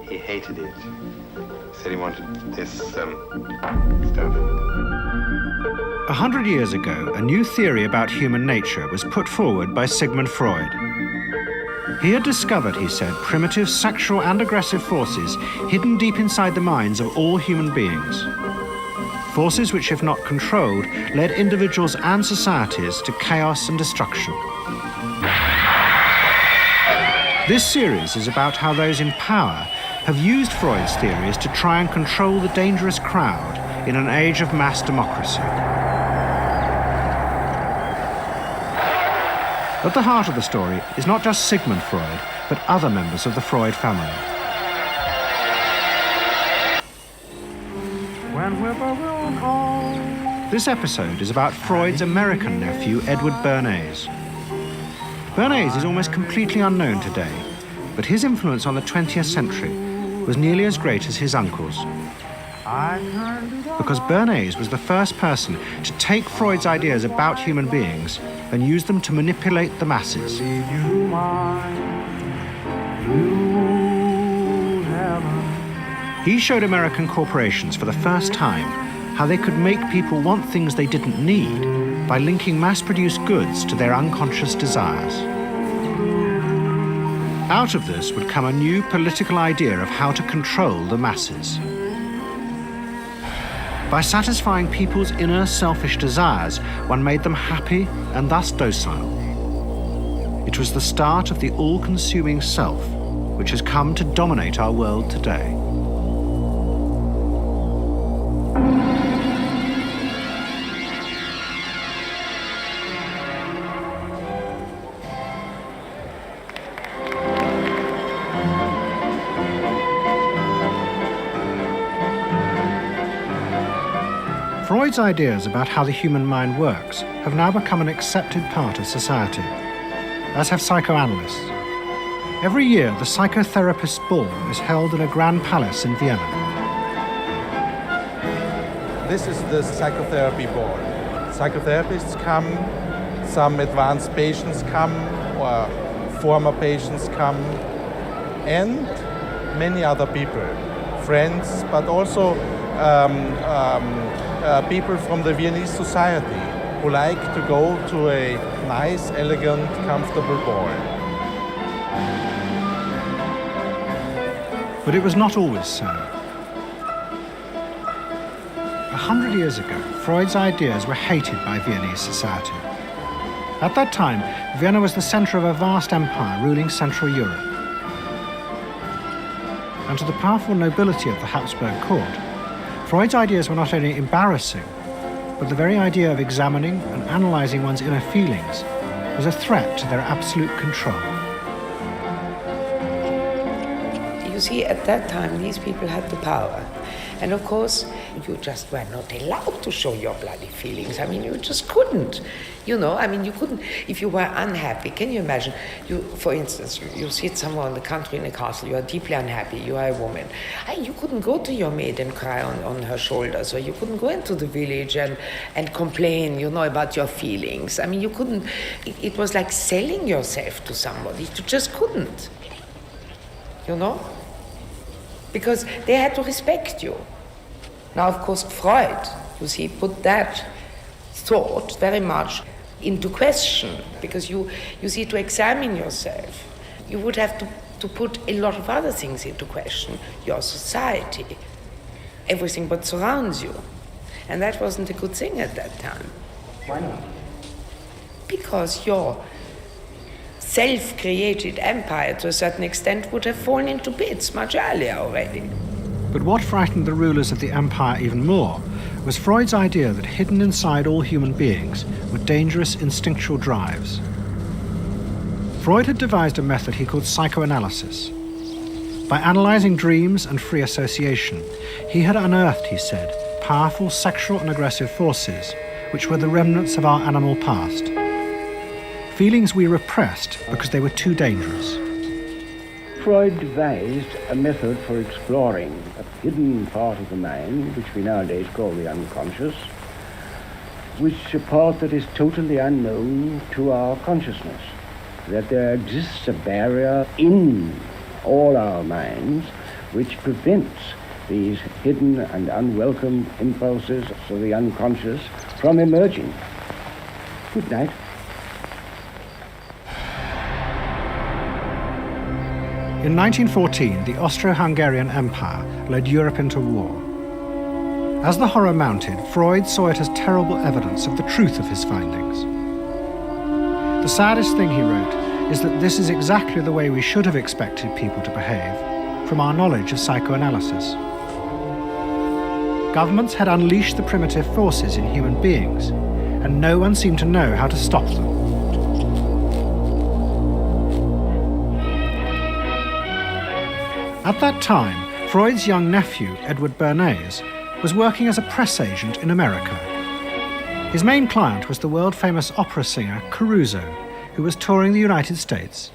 He hated it. He said he wanted this stuff. 100 years ago, a new theory about human nature was put forward by Sigmund Freud. He had discovered, he said, primitive sexual and aggressive forces hidden deep inside the minds of all human beings. Forces which, if not controlled, led individuals and societies to chaos and destruction. This series is about how those in power have used Freud's theories to try and control the dangerous crowd in an age of mass democracy. At the heart of the story is not just Sigmund Freud, but other members of the Freud family. This episode is about Freud's American nephew, Edward Bernays. Bernays is almost completely unknown today, but his influence on the 20th century was nearly as great as his uncle's. Because Bernays was the first person to take Freud's ideas about human beings and use them to manipulate the masses. He showed American corporations for the first time how they could make people want things they didn't need by linking mass-produced goods to their unconscious desires. Out of this would come a new political idea of how to control the masses. By satisfying people's inner selfish desires, one made them happy and thus docile. It was the start of the all-consuming self, which has come to dominate our world today. Freud's ideas about how the human mind works have now become an accepted part of society, as have psychoanalysts. Every year, the psychotherapist's ball is held in a grand palace in Vienna. This is the psychotherapy ball. Psychotherapists come, some advanced patients come, or former patients come, and many other people, friends, but also people from the Viennese society who like to go to a nice, elegant, comfortable ball. But it was not always so. 100 years ago, Freud's ideas were hated by Viennese society. At that time, Vienna was the center of a vast empire ruling Central Europe. And to the powerful nobility of the Habsburg court, Freud's ideas were not only embarrassing, but the very idea of examining and analyzing one's inner feelings was a threat to their absolute control. You see, at that time, these people had the power. And of course, you just were not allowed to show your bloody feelings. I mean, you just couldn't. You know, I mean, you couldn't, if you were unhappy. Can you imagine? You, for instance, you sit somewhere in the country in a castle, you are deeply unhappy, you are a woman. You couldn't go to your maid and cry on her shoulders, or you couldn't go into the village and complain, you know, about your feelings. I mean, you couldn't, it was like selling yourself to somebody. You just couldn't, you know? Because they had to respect you. Now, of course, Freud, you see, put that thought very much into question, because you see, to examine yourself, you would have to put a lot of other things into question. Your society, everything what surrounds you. And that wasn't a good thing at that time. Why not? Because your self-created empire, to a certain extent, would have fallen into bits much earlier already. But what frightened the rulers of the empire even more was Freud's idea that hidden inside all human beings were dangerous instinctual drives. Freud had devised a method he called psychoanalysis. By analyzing dreams and free association, he had unearthed, he said, powerful sexual and aggressive forces, which were the remnants of our animal past. Feelings we repressed because they were too dangerous. Freud devised a method for exploring a hidden part of the mind, which we nowadays call the unconscious, which is a part that is totally unknown to our consciousness. That there exists a barrier in all our minds which prevents these hidden and unwelcome impulses of the unconscious from emerging. Good night. In 1914, the Austro-Hungarian Empire led Europe into war. As the horror mounted, Freud saw it as terrible evidence of the truth of his findings. The saddest thing, he wrote, is that this is exactly the way we should have expected people to behave, from our knowledge of psychoanalysis. Governments had unleashed the primitive forces in human beings, and no one seemed to know how to stop them. At that time, Freud's young nephew, Edward Bernays, was working as a press agent in America. His main client was the world-famous opera singer Caruso, who was touring the United States.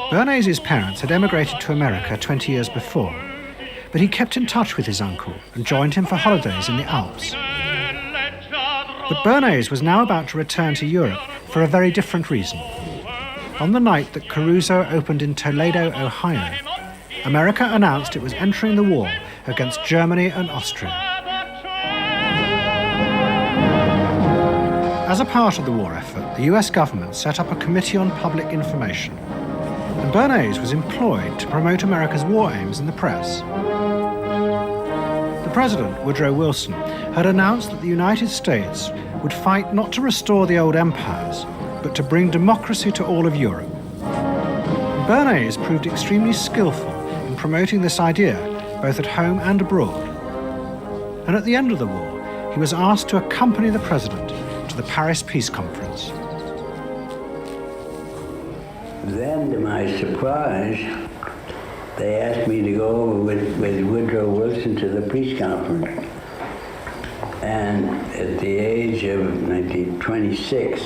Bernays' parents had emigrated to America 20 years before, but he kept in touch with his uncle and joined him for holidays in the Alps. But Bernays was now about to return to Europe for a very different reason. On the night that Caruso opened in Toledo, Ohio, America announced it was entering the war against Germany and Austria. As a part of the war effort, the US government set up a Committee on Public Information, and Bernays was employed to promote America's war aims in the press. The president, Woodrow Wilson, had announced that the United States would fight not to restore the old empires, but to bring democracy to all of Europe. Bernays proved extremely skillful in promoting this idea, both at home and abroad. And at the end of the war, he was asked to accompany the president to the Paris Peace Conference. Then, to my surprise, they asked me to go over with Woodrow Wilson to the peace conference. And at the age of 26,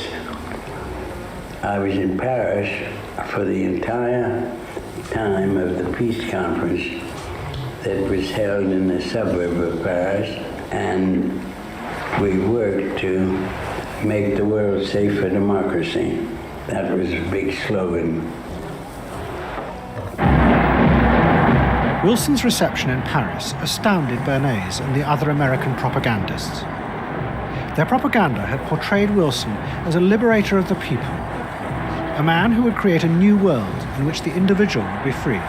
I was in Paris for the entire time of the peace conference that was held in the suburb of Paris, and we worked to make the world safe for democracy. That was a big slogan. Wilson's reception in Paris astounded Bernays and the other American propagandists. Their propaganda had portrayed Wilson as a liberator of the people, a man who would create a new world in which the individual would be free.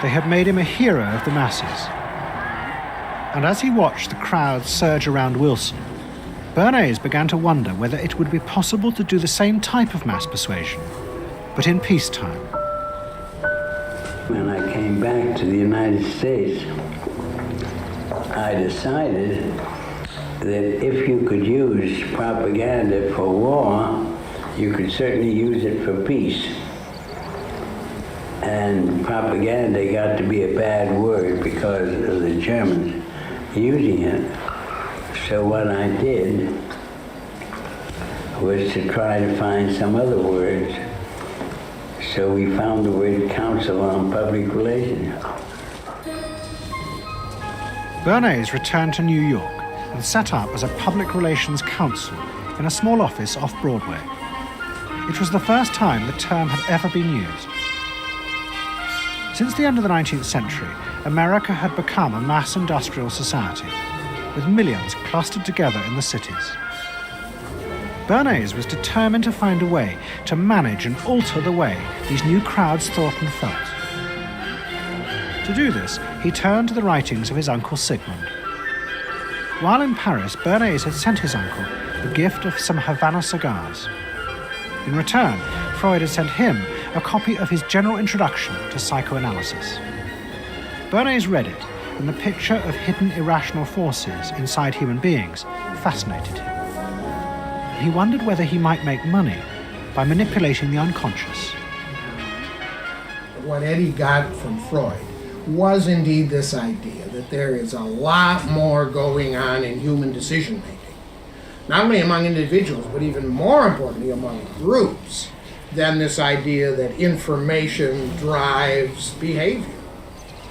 They had made him a hero of the masses. And as he watched the crowds surge around Wilson, Bernays began to wonder whether it would be possible to do the same type of mass persuasion, but in peacetime. When I came back to the United States, I decided that if you could use propaganda for war, you could certainly use it for peace. And propaganda got to be a bad word because of the Germans using it. So what I did was to try to find some other words. So we found the word Council on Public Relations. Bernays returned to New York and set up as a public relations counsel in a small office off Broadway. It was the first time the term had ever been used. Since the end of the 19th century, America had become a mass industrial society, with millions clustered together in the cities. Bernays was determined to find a way to manage and alter the way these new crowds thought and felt. To do this, he turned to the writings of his uncle Sigmund. While in Paris, Bernays had sent his uncle the gift of some Havana cigars. In return, Freud had sent him a copy of his general introduction to psychoanalysis. Bernays read it, and the picture of hidden irrational forces inside human beings fascinated him. He wondered whether he might make money by manipulating the unconscious. What Eddie got from Freud was indeed this idea that there is a lot more going on in human decision-making, not only among individuals, but even more importantly among groups, than this idea that information drives behavior.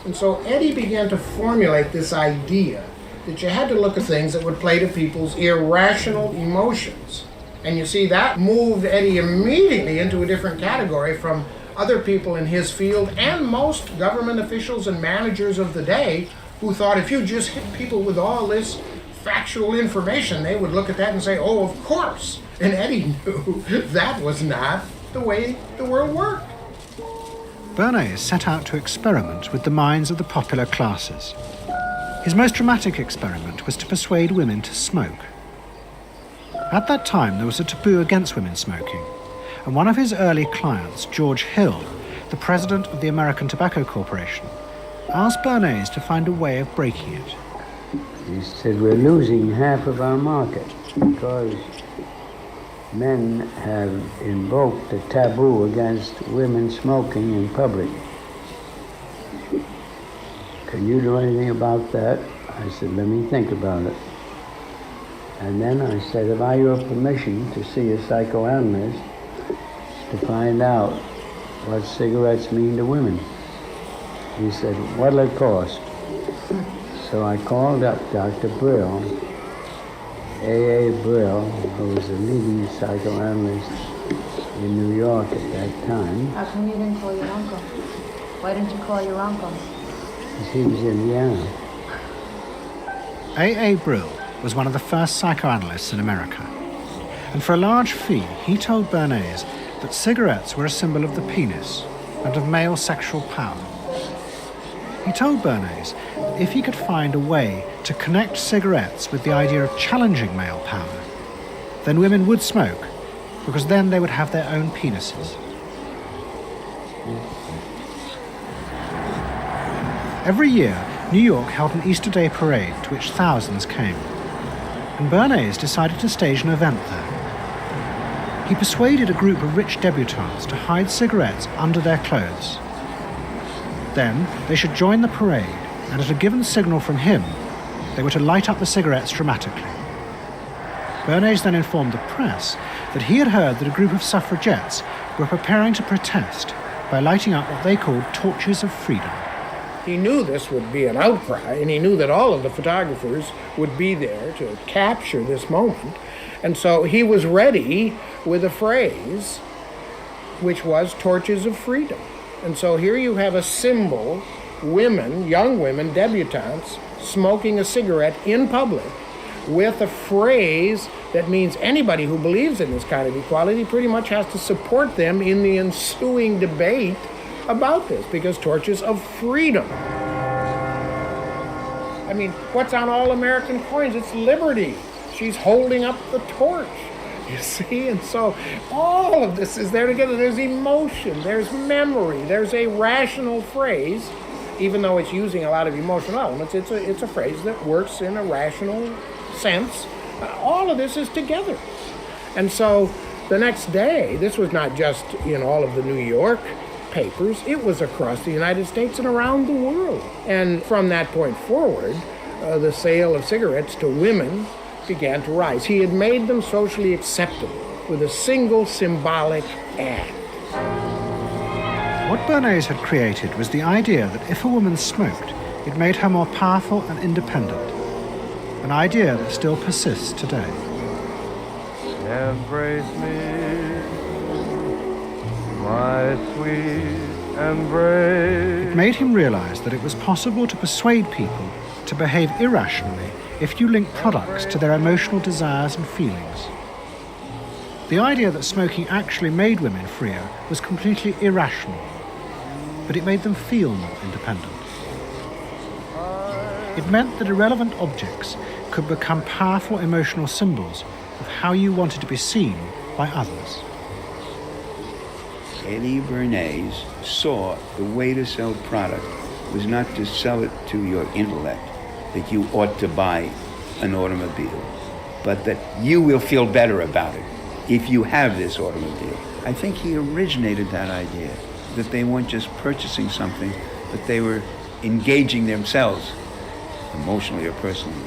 And so Eddie began to formulate this idea that you had to look at things that would play to people's irrational emotions And you see, that moved Eddie immediately into a different category from other people in his field and most government officials and managers of the day who thought if you just hit people with all this factual information, they would look at that and say, oh, of course. And Eddie knew that was not the way the world worked. Bernays set out to experiment with the minds of the popular classes. His most dramatic experiment was to persuade women to smoke. At that time, there was a taboo against women smoking, and one of his early clients, George Hill, the president of the American Tobacco Corporation, asked Bernays to find a way of breaking it. He said, we're losing half of our market because men have invoked a taboo against women smoking in public. Can you do anything about that? I said, let me think about it. And then I said, have I your permission to see a psychoanalyst to find out what cigarettes mean to women? He said, what'll it cost? So I called up Dr. Brill, A.A. Brill, who was a leading psychoanalyst in New York at that time. How come you didn't call your uncle? Why didn't you call your uncle? Because he was in Vienna. A.A. Brill was one of the first psychoanalysts in America, and for a large fee he told Bernays that cigarettes were a symbol of the penis and of male sexual power. He told Bernays that if he could find a way to connect cigarettes with the idea of challenging male power, then women would smoke, because then they would have their own penises. Every year, New York held an Easter Day parade to which thousands came, and Bernays decided to stage an event there. He persuaded a group of rich debutantes to hide cigarettes under their clothes. Then they should join the parade, and at a given signal from him, they were to light up the cigarettes dramatically. Bernays then informed the press that he had heard that a group of suffragettes were preparing to protest by lighting up what they called torches of freedom. He knew this would be an outcry, and he knew that all of the photographers would be there to capture this moment. And so he was ready with a phrase which was torches of freedom. And so here you have a symbol, women, young women, debutantes, smoking a cigarette in public with a phrase that means anybody who believes in this kind of equality pretty much has to support them in the ensuing debate about this, because torches of freedom. I mean, what's on all American coins? It's liberty. She's holding up the torch, you see? And so all of this is there together. There's emotion, there's memory, there's a rational phrase, even though it's using a lot of emotional elements. It's a phrase that works in a rational sense. All of this is together. And so the next day, this was not just in all of the New York papers, it was across the United States and around the world. And from that point forward, the sale of cigarettes to women began to rise. He had made them socially acceptable with a single symbolic act. What Bernays had created was the idea that if a woman smoked, it made her more powerful and independent, an idea that still persists today. Embrace me, my sweet embrace. It made him realize that it was possible to persuade people to behave irrationally if you link products to their emotional desires and feelings. The idea that smoking actually made women freer was completely irrational, but it made them feel more independent. It meant that irrelevant objects could become powerful emotional symbols of how you wanted to be seen by others. Eddie Bernays saw the way to sell product was not to sell it to your intellect, that you ought to buy an automobile, but that you will feel better about it if you have this automobile. I think he originated that idea, that they weren't just purchasing something, but they were engaging themselves emotionally or personally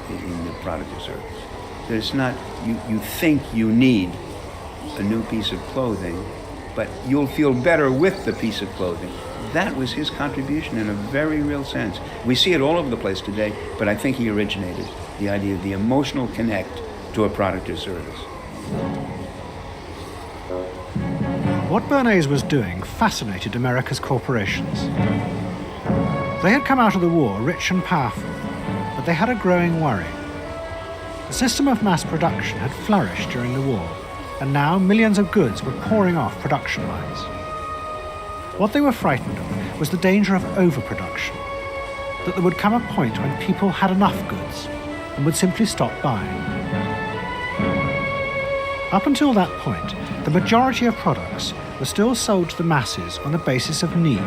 in the product or service. That it's not, you think you need a new piece of clothing, but you'll feel better with the piece of clothing. That was his contribution in a very real sense. We see it all over the place today, but I think he originated the idea of the emotional connect to a product or service. What Bernays was doing fascinated America's corporations. They had come out of the war rich and powerful, but they had a growing worry. The system of mass production had flourished during the war, and now millions of goods were pouring off production lines. What they were frightened of was the danger of overproduction, that there would come a point when people had enough goods and would simply stop buying. Up until that point, the majority of products were still sold to the masses on the basis of need.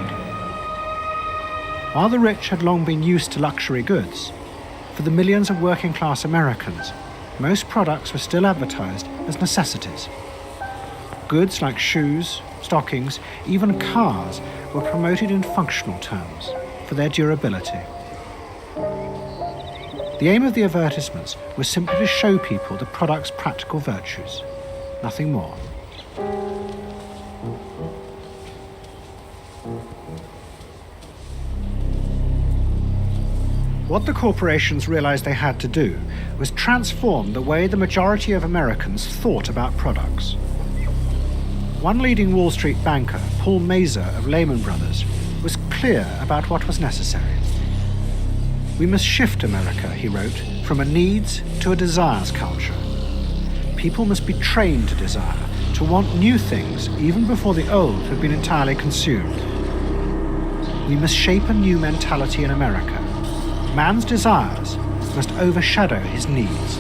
While the rich had long been used to luxury goods, for the millions of working-class Americans, most products were still advertised as necessities. Goods like shoes, stockings, even cars were promoted in functional terms for their durability. The aim of the advertisements was simply to show people the product's practical virtues, nothing more. What the corporations realized they had to do was transform the way the majority of Americans thought about products. One leading Wall Street banker, Paul Mazur of Lehman Brothers, was clear about what was necessary. "We must shift America," he wrote, "from a needs to a desires culture. People must be trained to desire, to want new things even before the old have been entirely consumed. We must shape a new mentality in America. Man's desires must overshadow his needs."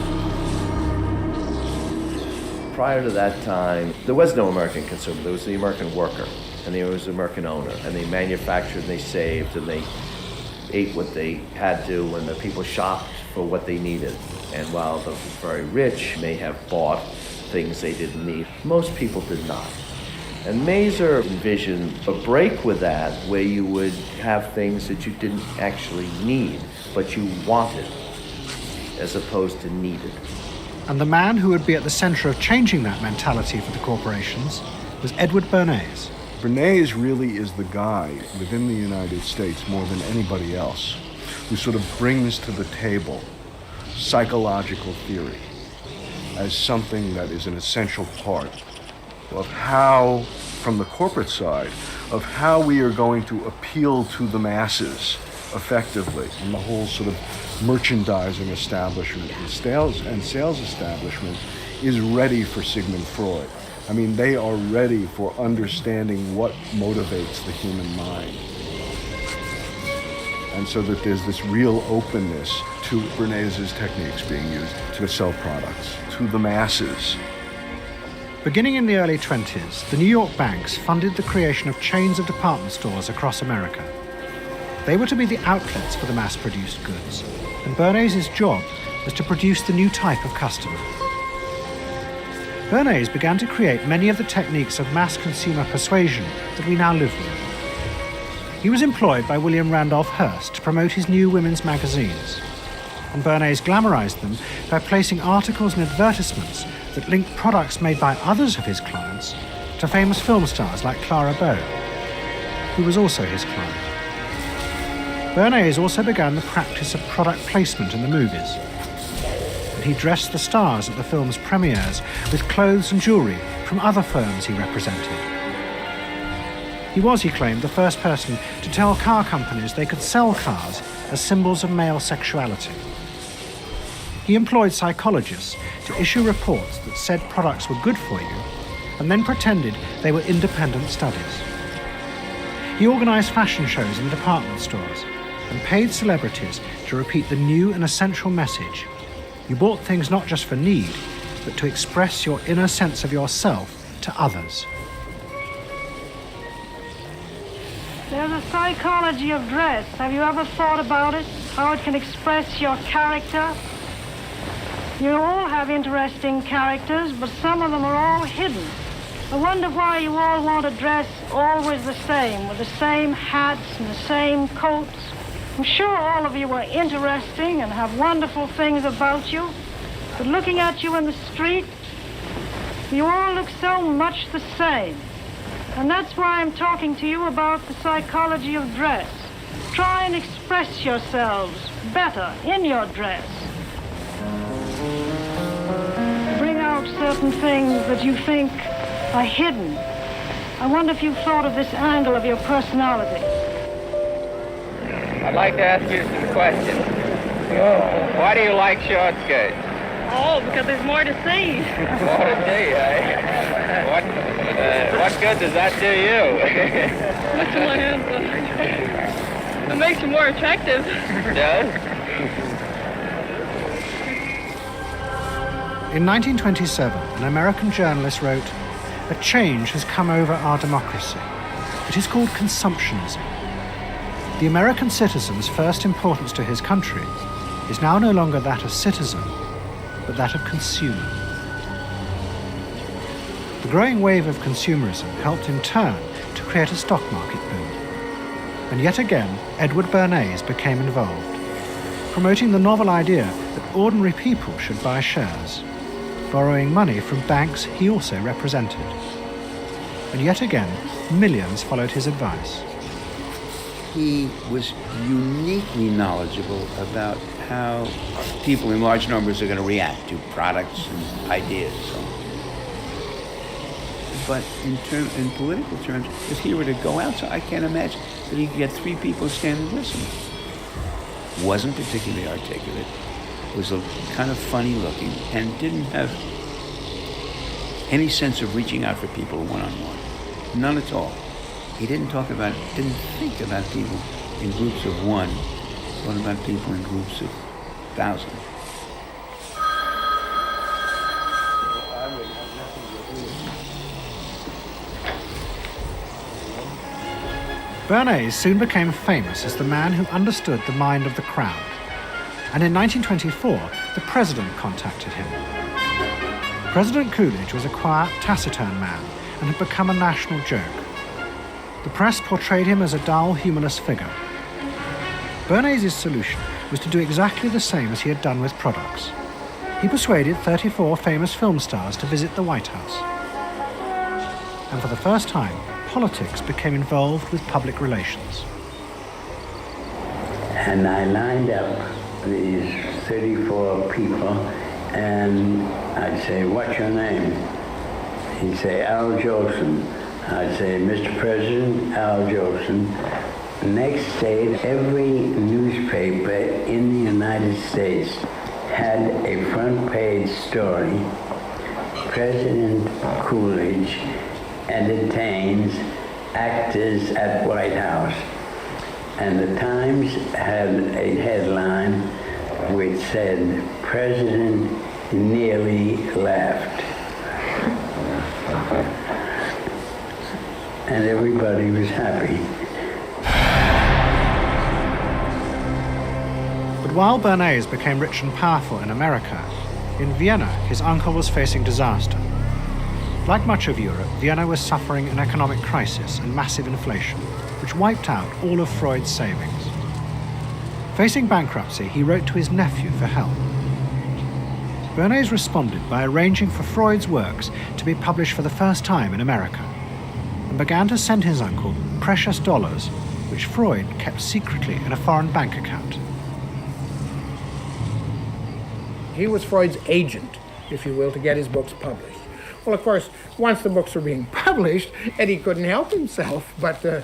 Prior to that time, there was no American consumer. There was the American worker, and there was the American owner, and they manufactured and they saved and they ate what they had to, and the people shopped for what they needed. And while the very rich may have bought things they didn't need, most people did not. And Mazur envisioned a break with that, where you would have things that you didn't actually need, but you wanted, as opposed to needed. And the man who would be at the center of changing that mentality for the corporations was Edward Bernays. Bernays really is the guy within the United States, more than anybody else, who sort of brings to the table psychological theory as something that is an essential part of how, from the corporate side, of how we are going to appeal to the masses effectively. And the whole sort of merchandising establishment and sales establishment is ready for Sigmund Freud. I mean, they are ready for understanding what motivates the human mind. And so that there's this real openness to Bernays' techniques being used to sell products to the masses. Beginning in the early 20s, the New York banks funded the creation of chains of department stores across America. They were to be the outlets for the mass-produced goods, and Bernays' job was to produce the new type of customer. Bernays began to create many of the techniques of mass consumer persuasion that we now live with. He was employed by William Randolph Hearst to promote his new women's magazines, and Bernays glamorized them by placing articles and advertisements that linked products made by others of his clients to famous film stars like Clara Bow, who was also his client. Bernays also began the practice of product placement in the movies. And he dressed the stars at the film's premieres with clothes and jewelry from other firms he represented. He was, he claimed, the first person to tell car companies they could sell cars as symbols of male sexuality. He employed psychologists to issue reports that said products were good for you, and then pretended they were independent studies. He organized fashion shows in department stores and paid celebrities to repeat the new and essential message: you bought things not just for need, but to express your inner sense of yourself to others. There's a psychology of dress. Have you ever thought about it? How it can express your character? You all have interesting characters, but some of them are all hidden. I wonder why you all want to dress always the same, with the same hats and the same coats. I'm sure all of you are interesting and have wonderful things about you, but looking at you in the street, you all look so much the same. And that's why I'm talking to you about the psychology of dress. Try and express yourselves better in your dress. Bring out certain certain things that you think are hidden. I wonder if you've thought of this angle of your personality. I'd like to ask you some questions. Why do you like short skirts? Oh, because there's more to see. More to see, eh? What good does that do you? Makes you more handsome. It makes you more attractive. It does? In 1927, an American journalist wrote, "A change has come over our democracy. It is called consumptionism. The American citizen's first importance to his country is now no longer that of citizen, but that of consumer." The growing wave of consumerism helped in turn to create a stock market boom. And yet again, Edward Bernays became involved, promoting the novel idea that ordinary people should buy shares, borrowing money from banks he also represented. And yet again, millions followed his advice. He was uniquely knowledgeable about how people in large numbers are going to react to products and ideas. But in political terms, if he were to go out, so I can't imagine that he could get 3 people standing listening. Wasn't particularly articulate, was a kind of funny looking, and didn't have any sense of reaching out for people one-on-one. None at all. He didn't think about people in groups of one, but about people in groups of thousands. Bernays soon became famous as the man who understood the mind of the crowd. And in 1924, the president contacted him. President Coolidge was a quiet, taciturn man and had become a national joke. The press portrayed him as a dull, humorless figure. Bernays' solution was to do exactly the same as he had done with products. He persuaded 34 famous film stars to visit the White House. And for the first time, politics became involved with public relations. And I lined up these 34 people, and I'd say, "What's your name?" He'd say, "Al Jolson." I'd say, "Mr. President, Al Jolson." Next day, every newspaper in the United States had a front page story. President Coolidge entertains actors at White House. And the Times had a headline which said, "President nearly laughed." And everybody was happy. But while Bernays became rich and powerful in America, in Vienna his uncle was facing disaster. Like much of Europe, Vienna was suffering an economic crisis and massive inflation, which wiped out all of Freud's savings. Facing bankruptcy, he wrote to his nephew for help. Bernays responded by arranging for Freud's works to be published for the first time in America, and began to send his uncle precious dollars, which Freud kept secretly in a foreign bank account. He was Freud's agent, if you will, to get his books published. Well, of course, once the books were being published, Eddie couldn't help himself but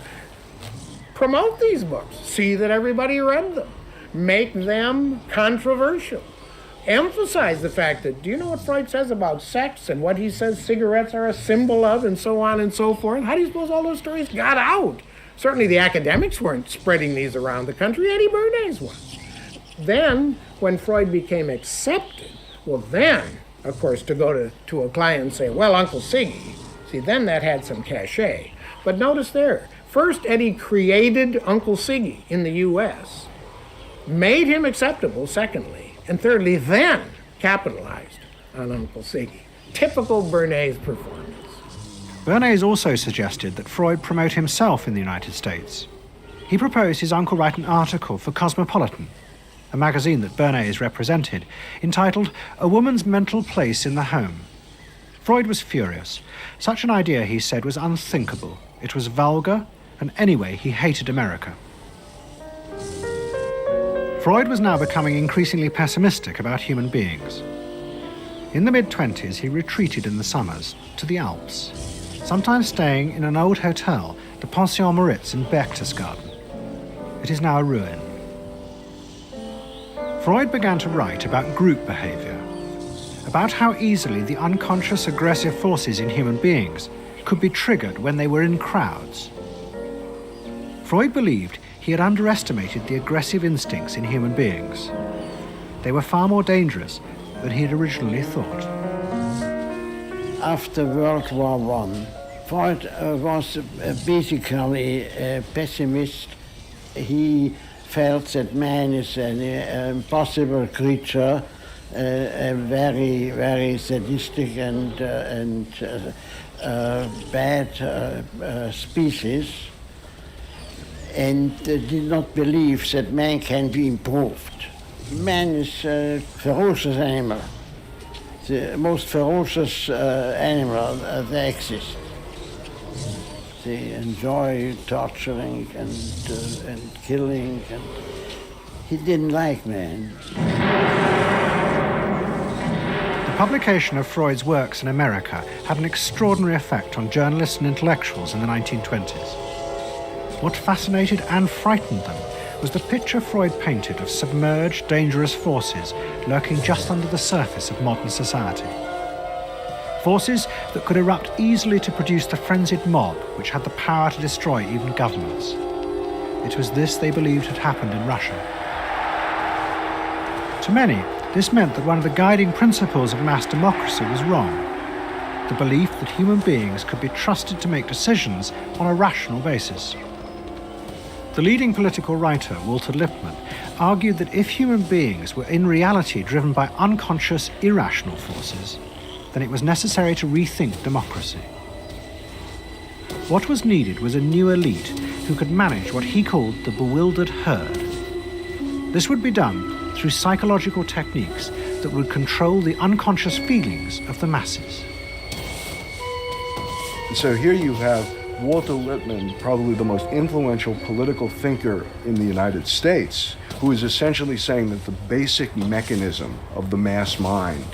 promote these books, see that everybody read them, make them controversial, emphasize the fact that, do you know what Freud says about sex and what he says cigarettes are a symbol of, and so on and so forth? How do you suppose all those stories got out? Certainly the academics weren't spreading these around the country. Eddie Bernays was. Then, when Freud became accepted, well then, of course, to go to a client and say, "Well, Uncle Siggy," see, then that had some cachet. But notice there, first Eddie created Uncle Siggy in the U.S., made him acceptable, secondly, and thirdly, then capitalized on Uncle Siggy. Typical Bernays performance. Bernays also suggested that Freud promote himself in the United States. He proposed his uncle write an article for Cosmopolitan, a magazine that Bernays represented, entitled "A Woman's Mental Place in the Home." Freud was furious. Such an idea, he said, was unthinkable. It was vulgar, and anyway, he hated America. Freud was now becoming increasingly pessimistic about human beings. In the mid-20s, he retreated in the summers to the Alps, sometimes staying in an old hotel, the Pension Moritz in Berchtesgaden. It is now a ruin. Freud began to write about group behavior, about how easily the unconscious aggressive forces in human beings could be triggered when they were in crowds. Freud believed he had underestimated the aggressive instincts in human beings. They were far more dangerous than he had originally thought. After World War I, Freud was basically a pessimist. He felt that man is an impossible creature, a very, very sadistic and bad species, and did not believe that man can be improved. Man is a ferocious animal, the most ferocious animal that exists. They enjoy torturing and killing, and he didn't like man. The publication of Freud's works in America had an extraordinary effect on journalists and intellectuals in the 1920s. What fascinated and frightened them was the picture Freud painted of submerged, dangerous forces lurking just under the surface of modern society. Forces that could erupt easily to produce the frenzied mob which had the power to destroy even governments. It was this they believed had happened in Russia. To many, this meant that one of the guiding principles of mass democracy was wrong. The belief that human beings could be trusted to make decisions on a rational basis. The leading political writer, Walter Lippmann, argued that if human beings were in reality driven by unconscious, irrational forces, then it was necessary to rethink democracy. What was needed was a new elite who could manage what he called the bewildered herd. This would be done through psychological techniques that would control the unconscious feelings of the masses. So here you have Walter Lippmann, probably the most influential political thinker in the United States, who is essentially saying that the basic mechanism of the mass mind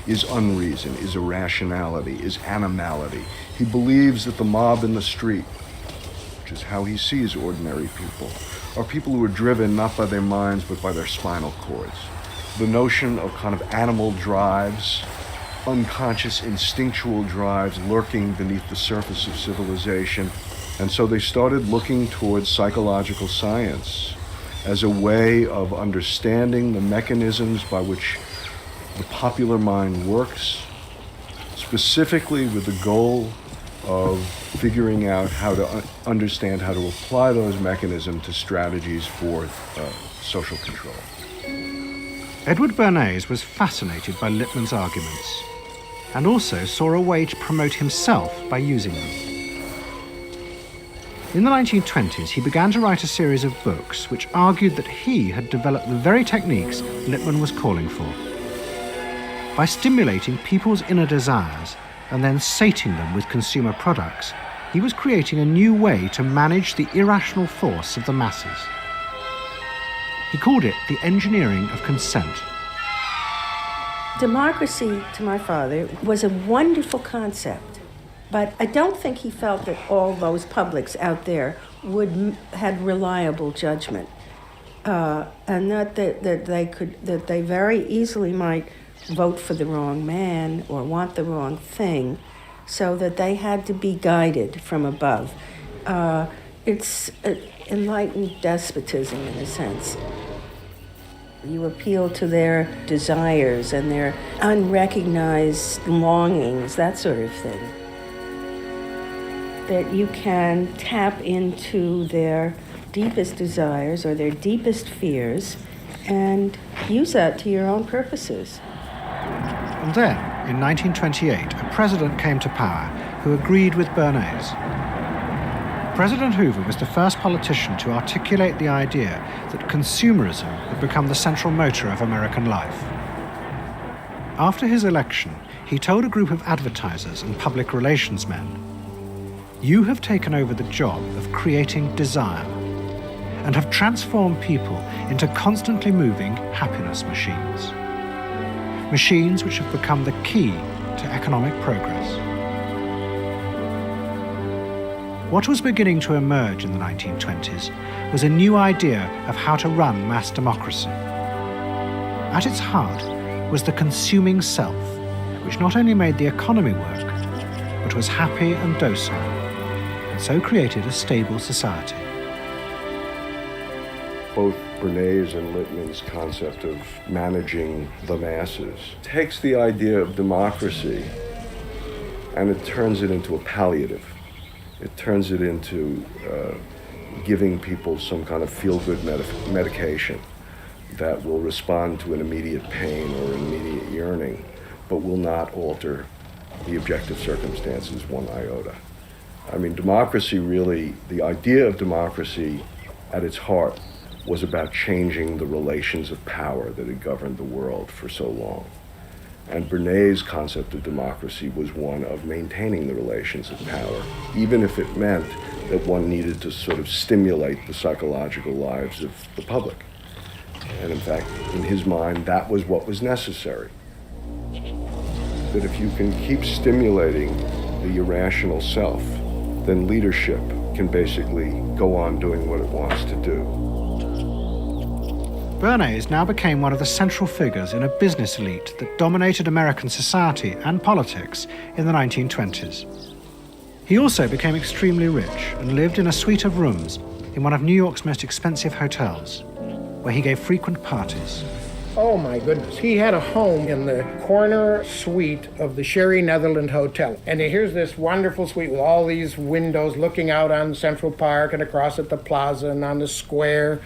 is unreason, is irrationality, is animality. He believes that the mob in the street, which is how he sees ordinary people, are people who are driven not by their minds but by their spinal cords. The notion of kind of animal drives, unconscious instinctual drives lurking beneath the surface of civilization. And so they started looking towards psychological science as a way of understanding the mechanisms by which the popular mind works, specifically with the goal of figuring out how to understand how to apply those mechanisms to strategies for social control. Edward Bernays was fascinated by Lippmann's arguments and also saw a way to promote himself by using them. In the 1920s, he began to write a series of books which argued that he had developed the very techniques Lippmann was calling for. By stimulating people's inner desires and then sating them with consumer products, he was creating a new way to manage the irrational force of the masses. He called it the engineering of consent. Democracy, to my father, was a wonderful concept, but I don't think he felt that all those publics out there had reliable judgment, and that they very easily might vote for the wrong man or want the wrong thing, so that they had to be guided from above. It's enlightened despotism in a sense. You appeal to their desires and their unrecognized longings, that sort of thing. That you can tap into their deepest desires or their deepest fears and use that to your own purposes. And then, in 1928, a president came to power who agreed with Bernays. President Hoover was the first politician to articulate the idea that consumerism had become the central motor of American life. After his election, he told a group of advertisers and public relations men, "You have taken over the job of creating desire and have transformed people into constantly moving happiness machines. machines which have become the key to economic progress. What was beginning to emerge in the 1920s was a new idea of how to run mass democracy. At its heart was the consuming self, which not only made the economy work, but was happy and docile, and so created a stable society. Both Bernays and Littman's concept of managing the masses takes the idea of democracy and it turns it into a palliative. It turns it into giving people some kind of feel-good medication that will respond to an immediate pain or an immediate yearning, but will not alter the objective circumstances one iota. I mean, democracy really, the idea of democracy at its heart was about changing the relations of power that had governed the world for so long. And Bernays' concept of democracy was one of maintaining the relations of power, even if it meant that one needed to sort of stimulate the psychological lives of the public. And in fact, in his mind, that was what was necessary. That if you can keep stimulating the irrational self, then leadership can basically go on doing what it wants to do. Bernays now became one of the central figures in a business elite that dominated American society and politics in the 1920s. He also became extremely rich and lived in a suite of rooms in one of New York's most expensive hotels, where he gave frequent parties. Oh my goodness. He had a home in the corner suite of the Sherry Netherland Hotel. And here's this wonderful suite with all these windows looking out on Central Park and across at the plaza and on the square.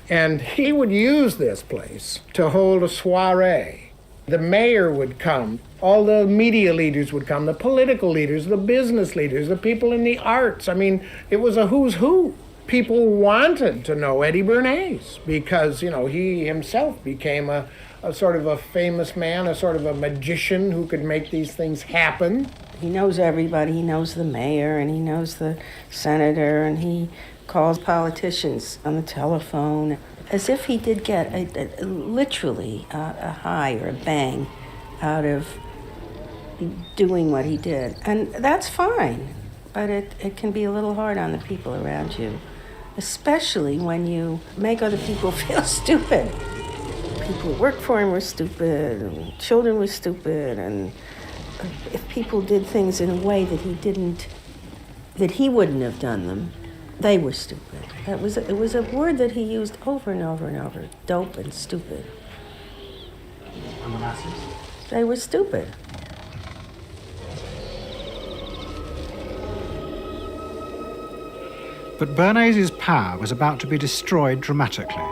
And he would use this place to hold a soiree. The mayor would come, all the media leaders would come, the political leaders, the business leaders, the people in the arts. I mean, it was a who's who. People wanted to know Eddie Bernays because, you know, he himself became a sort of a famous man, a sort of a magician who could make these things happen. He knows everybody. He knows the mayor and he knows the senator, and he calls politicians on the telephone as if he did get literally a high or a bang out of doing what he did. And that's fine, but it can be a little hard on the people around you, especially when you make other people feel stupid. People who worked for him were stupid, and children were stupid, and if people did things in a way that he wouldn't have done them, they were stupid. It was a word that he used over and over and over, dope and stupid. And the masses? They were stupid. But Bernays' power was about to be destroyed dramatically,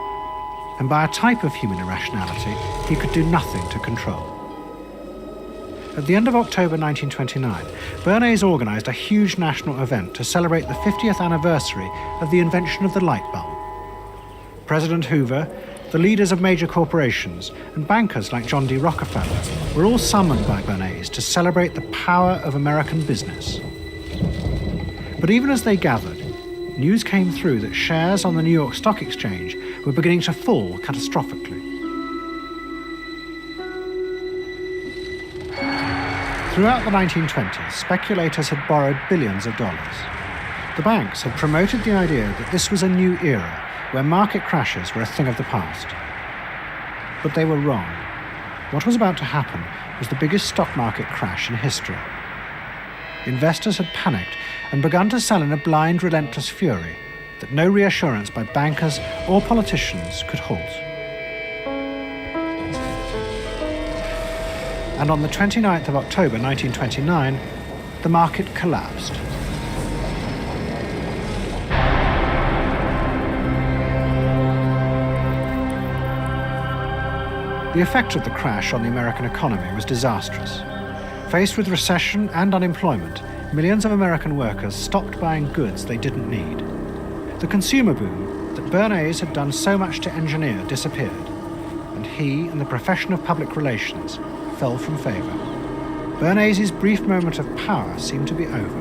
and by a type of human irrationality he could do nothing to control. At the end of October 1929, Bernays organized a huge national event to celebrate the 50th anniversary of the invention of the light bulb. President Hoover, the leaders of major corporations, and bankers like John D. Rockefeller were all summoned by Bernays to celebrate the power of American business. But even as they gathered, news came through that shares on the New York Stock Exchange were beginning to fall catastrophically. Throughout the 1920s, speculators had borrowed billions of dollars. The banks had promoted the idea that this was a new era where market crashes were a thing of the past. But they were wrong. What was about to happen was the biggest stock market crash in history. Investors had panicked and begun to sell in a blind, relentless fury that no reassurance by bankers or politicians could halt. And on the 29th of October 1929, the market collapsed. The effect of the crash on the American economy was disastrous. Faced with recession and unemployment, millions of American workers stopped buying goods they didn't need. The consumer boom that Bernays had done so much to engineer disappeared, and he and the profession of public relations fell from favor. Bernays' brief moment of power seemed to be over.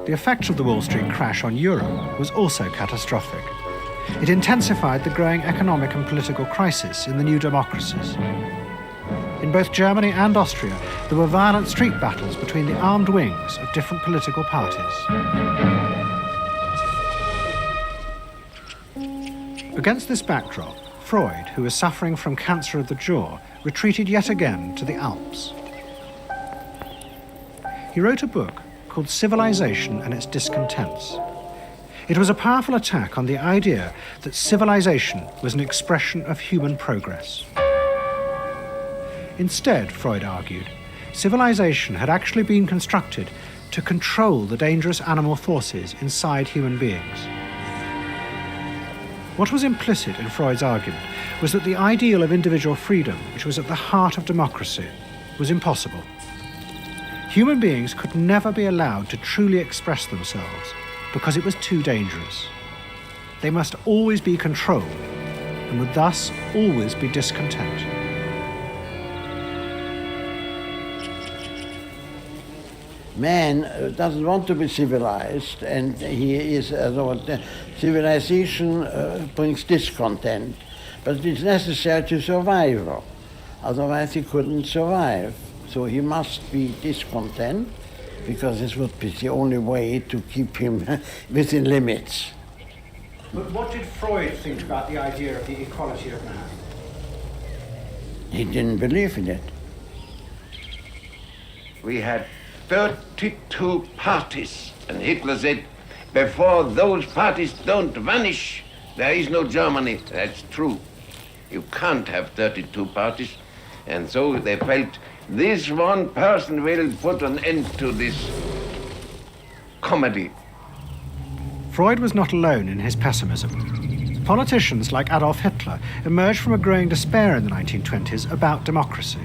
The the effect of the Wall Street crash on Europe was also catastrophic. It intensified the growing economic and political crisis in the new democracies. In both Germany and Austria, there were violent street battles between the armed wings of different political parties. Against this backdrop, Freud, who was suffering from cancer of the jaw, retreated yet again to the Alps. He wrote a book called Civilization and Its Discontents. It was a powerful attack on the idea that civilization was an expression of human progress. Instead, Freud argued, civilization had actually been constructed to control the dangerous animal forces inside human beings. What was implicit in Freud's argument was that the ideal of individual freedom, which was at the heart of democracy, was impossible. Human beings could never be allowed to truly express themselves because it was too dangerous. They must always be controlled and would thus always be discontent. Man doesn't want to be civilized, and he is civilization brings discontent, but it's necessary to survive. Otherwise he couldn't survive. So he must be discontent, because this would be the only way to keep him within limits. But what did Freud think about the idea of the equality of man? He didn't believe in it. We had 32 parties, and Hitler said, before those parties don't vanish, there is no Germany. That's true. You can't have 32 parties. And so they felt, this one person will put an end to this comedy. Freud was not alone in his pessimism. Politicians like Adolf Hitler emerged from a growing despair in the 1920s about democracy.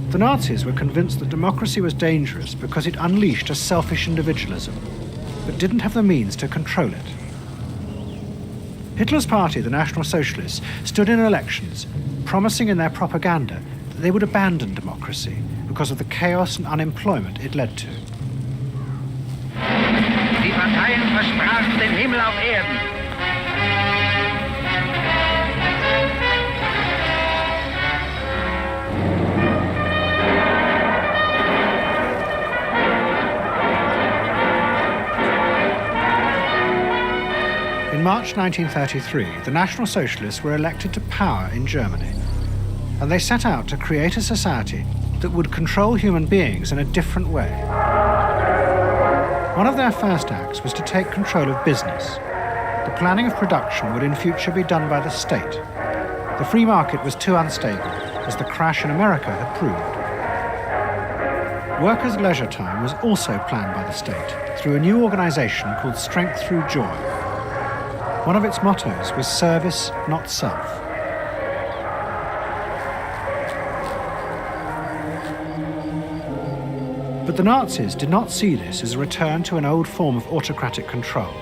The Nazis were convinced that democracy was dangerous because it unleashed a selfish individualism, but didn't have the means to control it. Hitler's party, the National Socialists, stood in elections, promising in their propaganda that they would abandon democracy because of the chaos and unemployment it led to. Die Parteien versprachen den Himmel auf Erden. In March 1933, the National Socialists were elected to power in Germany, and they set out to create a society that would control human beings in a different way. One of their first acts was to take control of business. The planning of production would in future be done by the state. The free market was too unstable, as the crash in America had proved. Workers' leisure time was also planned by the state through a new organization called Strength Through Joy. One of its mottos was service, not self. But the Nazis did not see this as a return to an old form of autocratic control.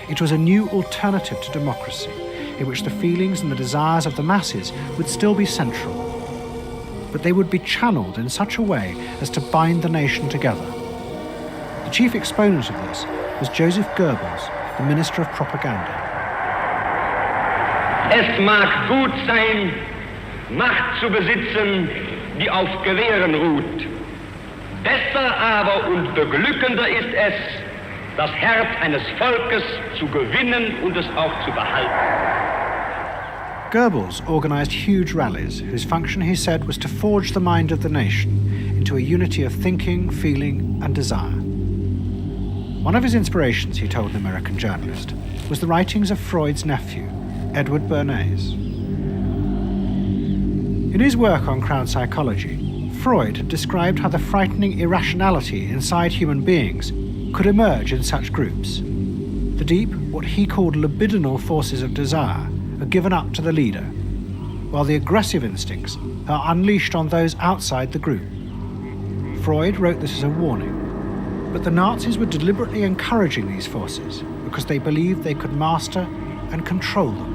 It was a new alternative to democracy, in which the feelings and the desires of the masses would still be central, but they would be channeled in such a way as to bind the nation together. The chief exponent of this was Joseph Goebbels, the Minister of Propaganda. Es mag gut sein, Macht zu besitzen, die auf Gewehren ruht. Besser aber und beglückender ist es, das Herz eines Volkes zu gewinnen und es auch zu behalten. Goebbels organized huge rallies whose function, he said, was to forge the mind of the nation into a unity of thinking, feeling, and desire. One of his inspirations, he told an American journalist, was the writings of Freud's nephew, Edward Bernays. In his work on crowd psychology, Freud had described how the frightening irrationality inside human beings could emerge in such groups. The deep, what he called libidinal forces of desire, are given up to the leader, while the aggressive instincts are unleashed on those outside the group. Freud wrote this as a warning, but the Nazis were deliberately encouraging these forces because they believed they could master and control them.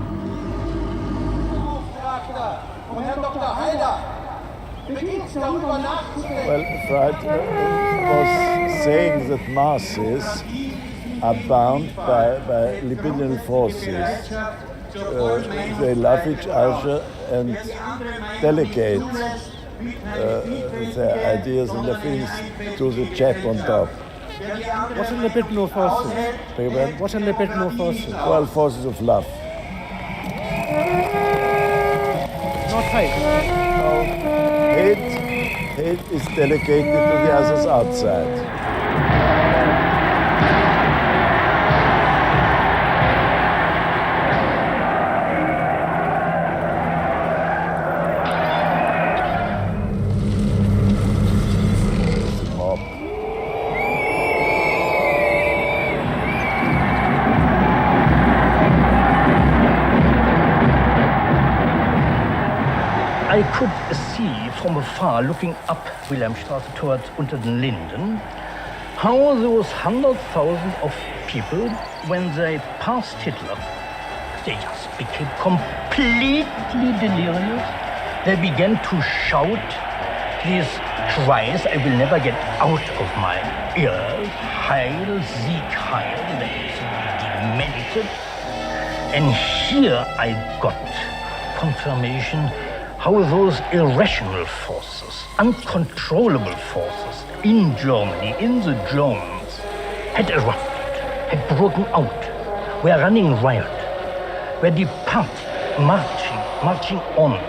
Well, Freud was saying that masses are bound by libidinal forces. They love each other and delegate their ideas and their feelings to the chap on top. What are libidinal forces? What are libidinal forces? Well, forces of love. Not hate. No, hate is delegated to the others outside. I could see from afar, looking up Wilhelmstraße towards Unter den Linden, how those 100,000 of people, when they passed Hitler, they just became completely delirious. They began to shout these cries I will never get out of my ears. Heil, Sieg, Heil. They demented. And here I got confirmation how those irrational forces, uncontrollable forces in Germany, in the Germans, had erupted, had broken out, were running riot, were departing, marching on.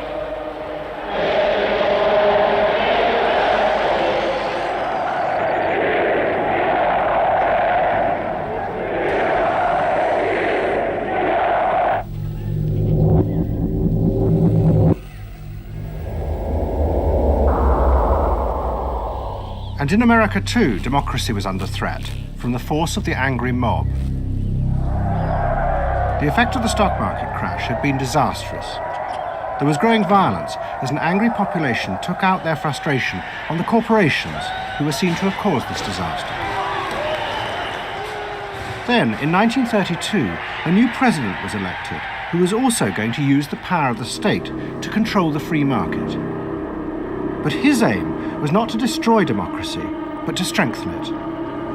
And in America too, democracy was under threat from the force of the angry mob. The effect of the stock market crash had been disastrous. There was growing violence as an angry population took out their frustration on the corporations who were seen to have caused this disaster. Then, in 1932, a new president was elected who was also going to use the power of the state to control the free market. But his aim was not to destroy democracy, but to strengthen it.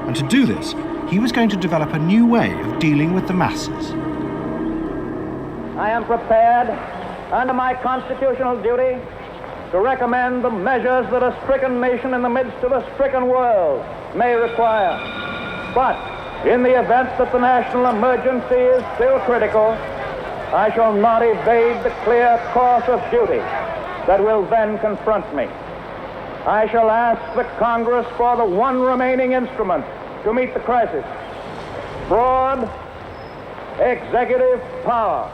And to do this, he was going to develop a new way of dealing with the masses. I am prepared, under my constitutional duty, to recommend the measures that a stricken nation in the midst of a stricken world may require. But in the event that the national emergency is still critical, I shall not evade the clear course of duty that will then confront me. I shall ask the Congress for the one remaining instrument to meet the crisis: broad executive power.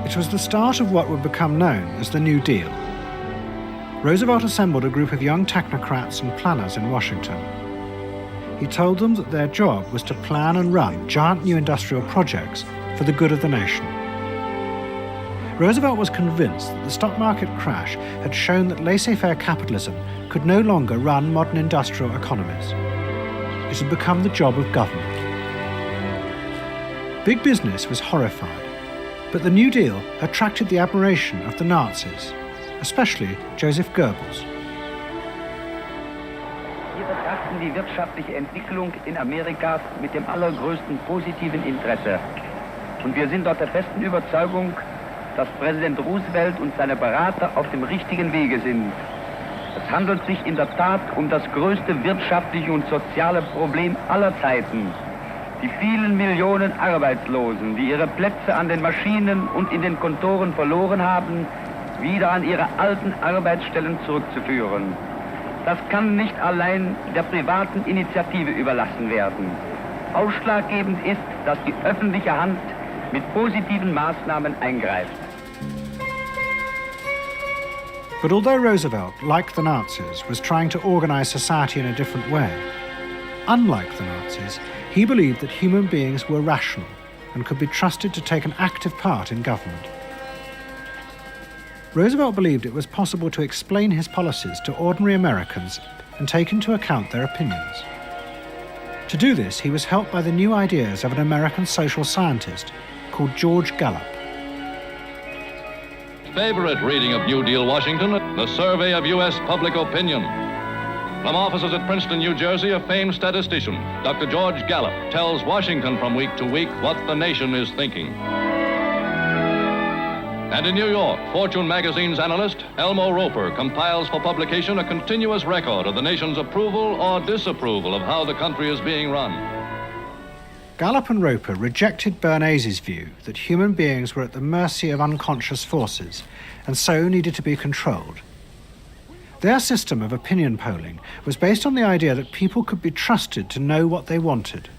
It was the start of what would become known as the New Deal. Roosevelt assembled a group of young technocrats and planners in Washington. He told them that their job was to plan and run giant new industrial projects for the good of the nation. Roosevelt was convinced that the stock market crash had shown that laissez-faire capitalism could no longer run modern industrial economies. It had become the job of government. Big business was horrified, but the New Deal attracted the admiration of the Nazis, especially Joseph Goebbels. Wir betrachten die wirtschaftliche Entwicklung in Amerika mit dem allergrößten positiven Interesse. Und wir sind dort der festen Überzeugung, dass Präsident Roosevelt und seine Berater auf dem richtigen Wege sind. Es handelt sich in der Tat um das größte wirtschaftliche und soziale Problem aller Zeiten. Die vielen Millionen Arbeitslosen, die ihre Plätze an den Maschinen und in den Kontoren verloren haben, wieder an ihre alten Arbeitsstellen zurückzuführen. Das kann nicht allein der privaten Initiative überlassen werden. Ausschlaggebend ist, dass die öffentliche Hand mit positiven Maßnahmen eingreift. But although Roosevelt, like the Nazis, was trying to organize society in a different way, unlike the Nazis, he believed that human beings were rational and could be trusted to take an active part in government. Roosevelt believed it was possible to explain his policies to ordinary Americans and take into account their opinions. To do this, he was helped by the new ideas of an American social scientist called George Gallup. favorite reading of New Deal Washington, the survey of U.S. public opinion. From offices at Princeton, New Jersey, a famed statistician, Dr. George Gallup, tells Washington from week to week what the nation is thinking. And in New York, Fortune magazine's analyst, Elmo Roper, compiles for publication a continuous record of the nation's approval or disapproval of how the country is being run. Gallup and Roper rejected Bernays' view that human beings were at the mercy of unconscious forces and so needed to be controlled. Their system of opinion polling was based on the idea that people could be trusted to know what they wanted.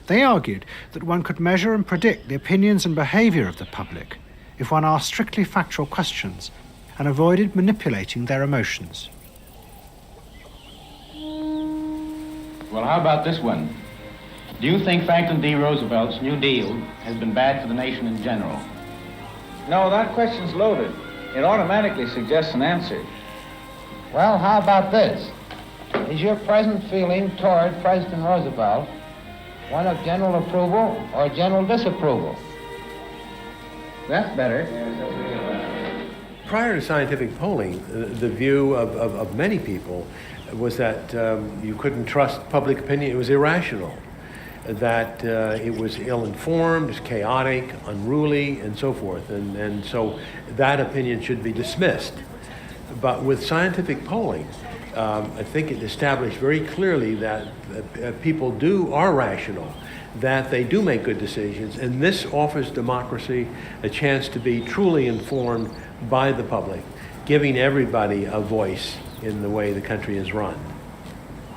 They argued that one could measure and predict the opinions and behavior of the public if one asked strictly factual questions and avoided manipulating their emotions. Well, how about this one? Do you think Franklin D. Roosevelt's New Deal has been bad for the nation in general? No, that question's loaded. It automatically suggests an answer. Well, how about this? Is your present feeling toward President Roosevelt one of general approval or general disapproval? That's better. Prior to scientific polling, the view of many people was that you couldn't trust public opinion. It was irrational, that it was ill-informed, chaotic, unruly, and so forth. And so that opinion should be dismissed. But with scientific polling, I think it established very clearly that people are rational, that they do make good decisions, and this offers democracy a chance to be truly informed by the public, giving everybody a voice in the way the country is run.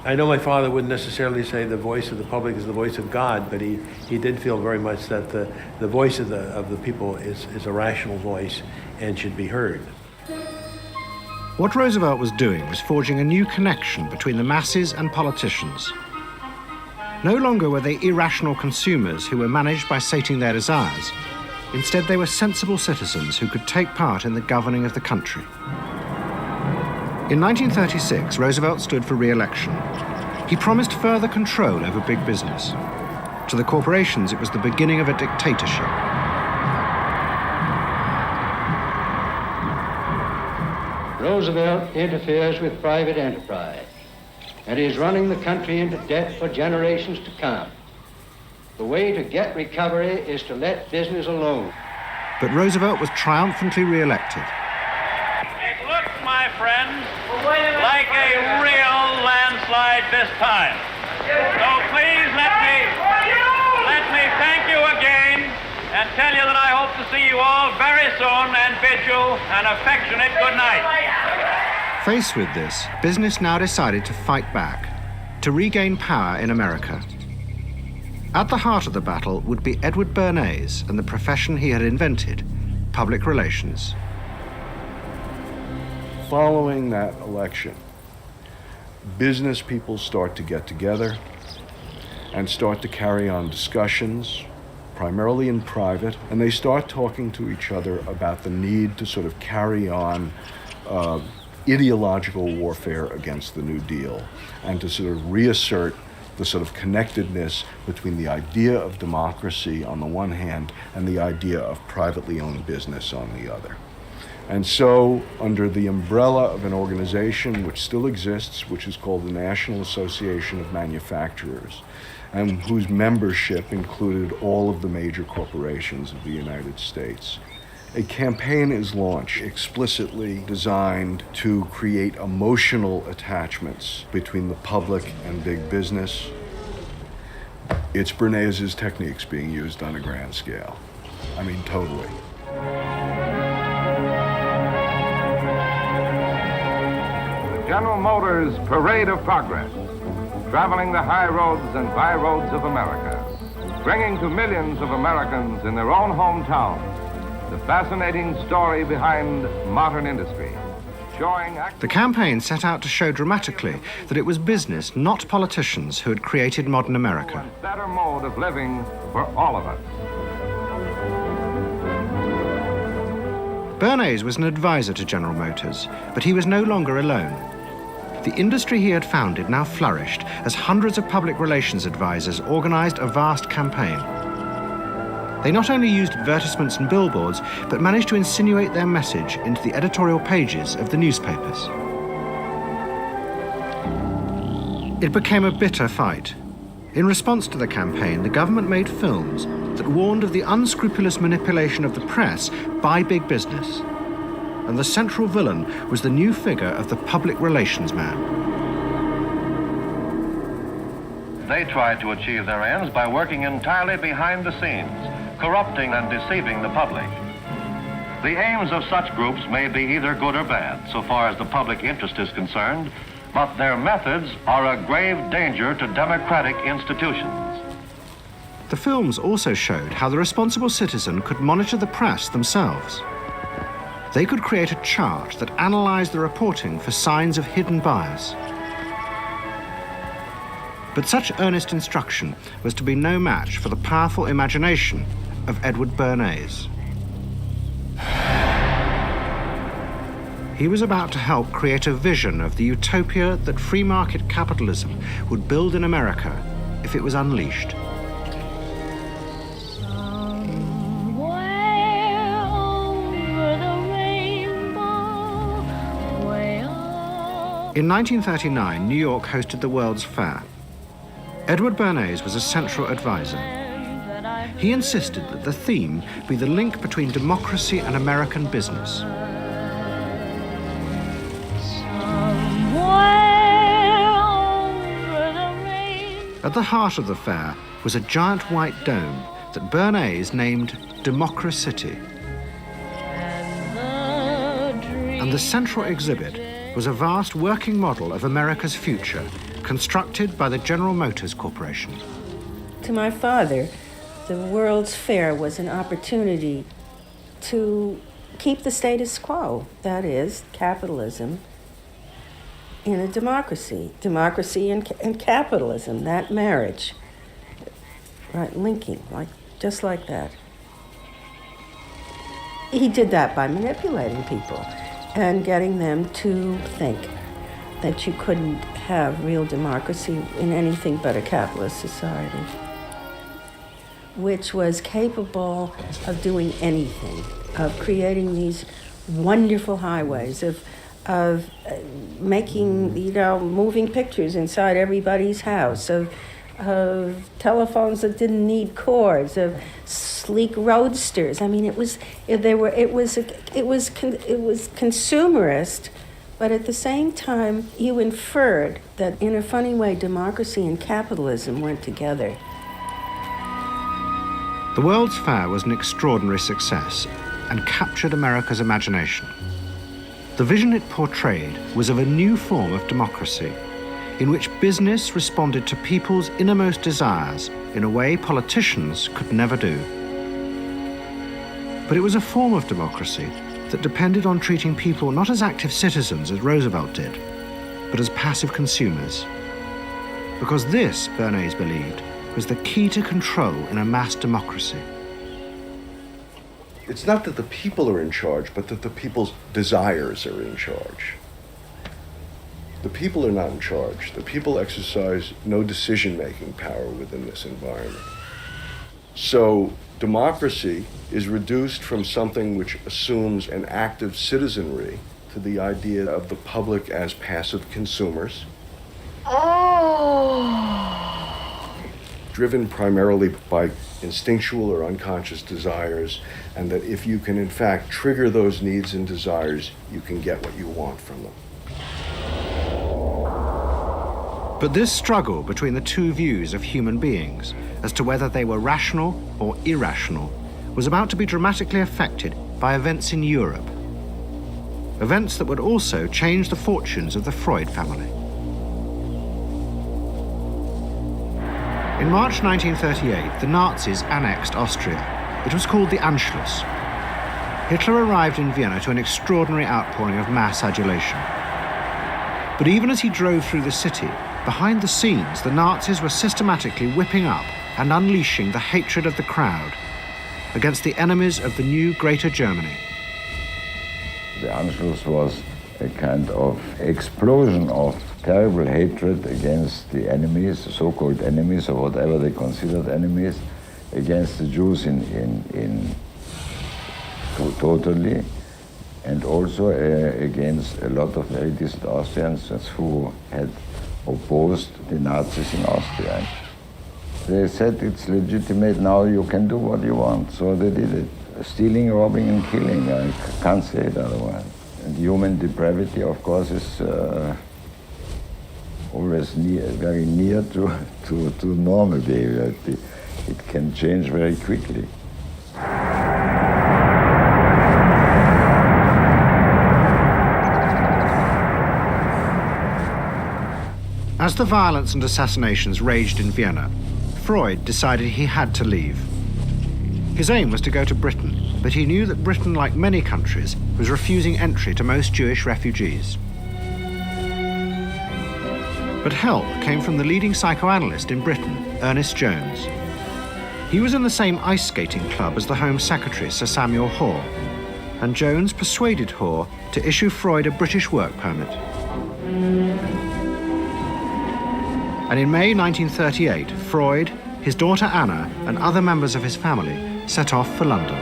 I know my father wouldn't necessarily say the voice of the public is the voice of God, but he did feel very much that the voice of the people is a rational voice and should be heard. What Roosevelt was doing was forging a new connection between the masses and politicians. No longer were they irrational consumers who were managed by sating their desires. Instead, they were sensible citizens who could take part in the governing of the country. In 1936, Roosevelt stood for re-election. He promised further control over big business. To the corporations, it was the beginning of a dictatorship. Roosevelt interferes with private enterprise and is running the country into debt for generations to come. The way to get recovery is to let business alone. But Roosevelt was triumphantly re-elected. It looks, my friends, like a real landslide this time. So please let me thank you again and tell you that I hope to see you all very soon and bid you an affectionate good night. Faced with this, business now decided to fight back, to regain power in America. At the heart of the battle would be Edward Bernays and the profession he had invented, public relations. Following that election, business people start to get together and start to carry on discussions, primarily in private, and they start talking to each other about the need to sort of carry on ideological warfare against the New Deal and to sort of reassert the sort of connectedness between the idea of democracy on the one hand and the idea of privately owned business on the other. And so, under the umbrella of an organization which still exists, which is called the National Association of Manufacturers, and whose membership included all of the major corporations of the United States, a campaign is launched explicitly designed to create emotional attachments between the public and big business. It's Bernays' techniques being used on a grand scale. I mean, totally. General Motors' Parade of Progress, traveling the high roads and byroads of America, bringing to millions of Americans in their own hometowns the fascinating story behind modern industry, showing... The campaign set out to show dramatically that it was business, not politicians, who had created modern America. Better mode of living for all of us. Bernays was an advisor to General Motors, but he was no longer alone. The industry he had founded now flourished as hundreds of public relations advisors organized a vast campaign. They not only used advertisements and billboards, but managed to insinuate their message into the editorial pages of the newspapers. It became a bitter fight. In response to the campaign, the government made films that warned of the unscrupulous manipulation of the press by big business. And the central villain was the new figure of the public relations man. They tried to achieve their ends by working entirely behind the scenes, corrupting and deceiving the public. The aims of such groups may be either good or bad, so far as the public interest is concerned, but their methods are a grave danger to democratic institutions. The films also showed how the responsible citizen could monitor the press themselves. They could create a chart that analyzed the reporting for signs of hidden bias. But such earnest instruction was to be no match for the powerful imagination of Edward Bernays. He was about to help create a vision of the utopia that free market capitalism would build in America if it was unleashed. In 1939, New York hosted the World's Fair. Edward Bernays was a central advisor. He insisted that the theme be the link between democracy and American business. At the heart of the fair was a giant white dome that Bernays named Democracy. And the central exhibit was a vast working model of America's future, constructed by the General Motors Corporation. To my father, the World's Fair was an opportunity to keep the status quo, that is, capitalism, in a democracy. Democracy and capitalism, that marriage, right, linking, just like that. He did that by manipulating people and getting them to think that you couldn't have real democracy in anything but a capitalist society, which was capable of doing anything, of creating these wonderful highways, of making, moving pictures inside everybody's house, of telephones that didn't need cords, of sleek roadsters. I mean, it was consumerist, but at the same time, you inferred that in a funny way, democracy and capitalism went together. The World's Fair was an extraordinary success and captured America's imagination. The vision it portrayed was of a new form of democracy, in which business responded to people's innermost desires in a way politicians could never do. But it was a form of democracy that depended on treating people not as active citizens as Roosevelt did, but as passive consumers. Because this, Bernays believed, was the key to control in a mass democracy. It's not that the people are in charge, but that the people's desires are in charge. The people are not in charge. The people exercise no decision-making power within this environment. So democracy is reduced from something which assumes an active citizenry to the idea of the public as passive consumers. Driven primarily by instinctual or unconscious desires, and that if you can in fact trigger those needs and desires, you can get what you want from them. But this struggle between the two views of human beings as to whether they were rational or irrational was about to be dramatically affected by events in Europe. Events that would also change the fortunes of the Freud family. In March 1938, the Nazis annexed Austria. It was called the Anschluss. Hitler arrived in Vienna to an extraordinary outpouring of mass adulation. But even as he drove through the city, behind the scenes, the Nazis were systematically whipping up and unleashing the hatred of the crowd against the enemies of the new Greater Germany. The Anschluss was a kind of explosion of terrible hatred against the enemies, the so-called enemies, or whatever they considered enemies, against the Jews totally, and also against a lot of very decent Austrians who had opposed the Nazis in Austria. They said it's legitimate now, you can do what you want, so they did it. Stealing, robbing and killing, I can't say it otherwise. And human depravity, of course, is always very near to normal behavior. It can change very quickly. As the violence and assassinations raged in Vienna, Freud decided he had to leave. His aim was to go to Britain, but he knew that Britain, like many countries, was refusing entry to most Jewish refugees. But help came from the leading psychoanalyst in Britain, Ernest Jones. He was in the same ice skating club as the Home Secretary, Sir Samuel Hoare, and Jones persuaded Hoare to issue Freud a British work permit. And in May 1938, Freud, his daughter Anna, and other members of his family set off for London.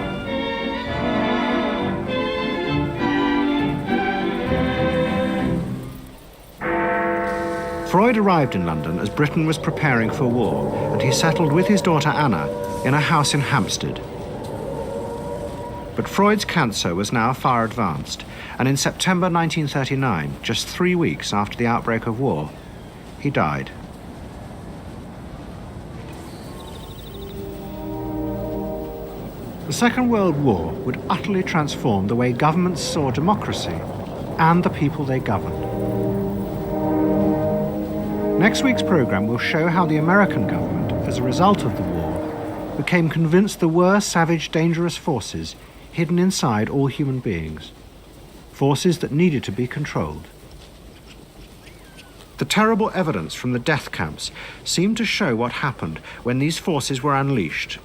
Freud arrived in London as Britain was preparing for war, and he settled with his daughter Anna in a house in Hampstead. But Freud's cancer was now far advanced, and in September 1939, just 3 weeks after the outbreak of war, he died. The Second World War would utterly transform the way governments saw democracy and the people they governed. Next week's program will show how the American government, as a result of the war, became convinced there were savage, dangerous forces hidden inside all human beings, forces that needed to be controlled. The terrible evidence from the death camps seemed to show what happened when these forces were unleashed.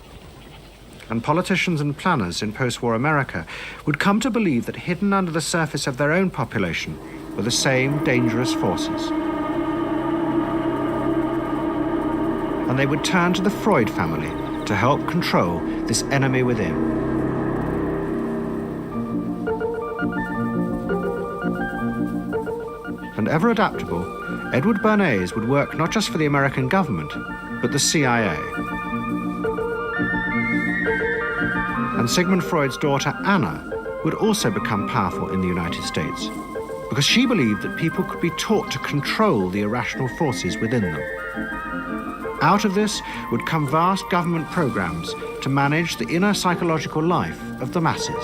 And politicians and planners in post-war America would come to believe that hidden under the surface of their own population were the same dangerous forces. And they would turn to the Freud family to help control this enemy within. And ever adaptable, Edward Bernays would work not just for the American government, but the CIA. And Sigmund Freud's daughter, Anna, would also become powerful in the United States because she believed that people could be taught to control the irrational forces within them. Out of this would come vast government programs to manage the inner psychological life of the masses.